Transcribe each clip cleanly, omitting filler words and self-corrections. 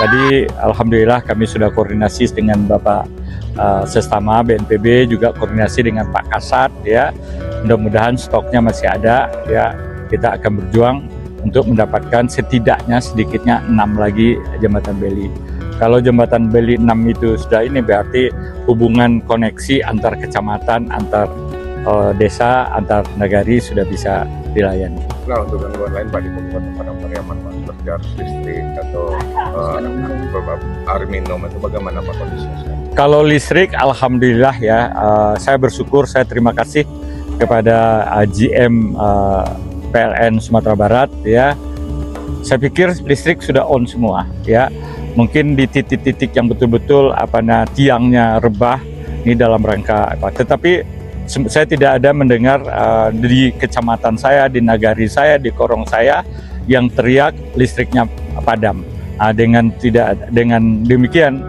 Tadi alhamdulillah kami sudah koordinasi dengan Bapak Sestama BNPB, juga koordinasi dengan Pak Kasat ya. Mudah-mudahan stoknya masih ada ya. Kita akan berjuang untuk mendapatkan setidaknya sedikitnya 6 lagi jembatan beli. Kalau jembatan beli 6 itu sudah ini, berarti hubungan koneksi antar kecamatan, antar desa, antar nagari sudah bisa dilayani. Nah, untuk gangguan lain Pak di Kabupaten Padang Pariaman, Pak, seperti arus listrik atau air minum itu bagaimana Pak kondisinya sekarang? Kalau listrik, alhamdulillah ya, saya bersyukur, saya terima kasih kepada GM PLN Sumatera Barat ya. Saya pikir listrik sudah on semua ya. Mungkin di titik-titik yang betul-betul tiangnya rebah ini dalam rangka apa. Tetapi saya tidak ada mendengar di kecamatan saya, di nagari saya, di korong saya yang teriak listriknya padam. Dengan demikian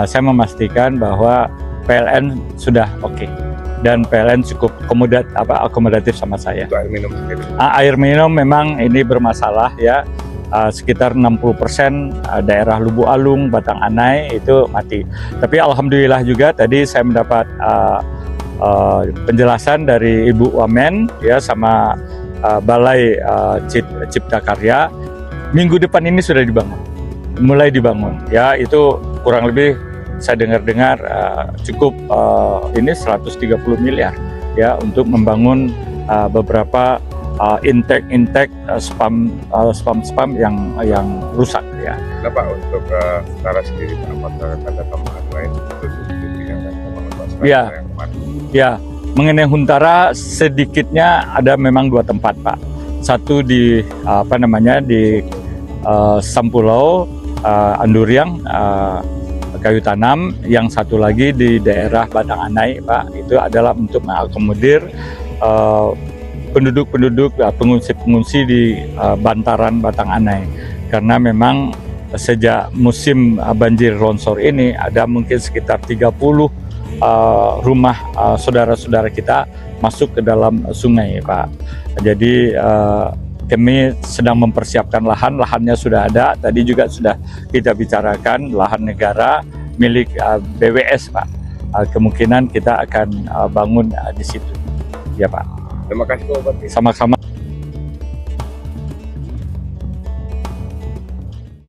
saya memastikan bahwa PLN sudah oke. Dan PLN cukup akomodatif sama saya. Untuk air minum sendiri? Air minum memang ini bermasalah ya. Sekitar 60% daerah Lubuk Alung, Batang Anai itu mati. Tapi alhamdulillah juga tadi saya mendapat penjelasan dari Ibu Wamen ya sama Balai Cipta Karya. Minggu depan ini sudah mulai dibangun ya. Itu kurang lebih saya dengar cukup ini 130 miliar ya untuk membangun beberapa intake spam yang rusak ya. Nah Pak, untuk Utara sendiri Pak, apakah ada tambahan lain untuk subsidi yang lain ya, ya, mengenai Huntara sedikitnya ada memang 2 tempat Pak. Satu di di Sampulau Anduriang kayu tanam, yang satu lagi di daerah Batang Anai Pak, itu adalah untuk mengakomodir penduduk-penduduk pengungsi-pengungsi di bantaran Batang Anai, karena memang sejak musim banjir longsor ini ada mungkin sekitar 30 rumah saudara-saudara kita masuk ke dalam sungai Pak. Jadi kami sedang mempersiapkan lahannya sudah ada. Tadi juga sudah kita bicarakan lahan negara milik BWS Pak. Kemungkinan kita akan bangun di situ ya Pak. Terima kasih Pak Bupati. Sama-sama.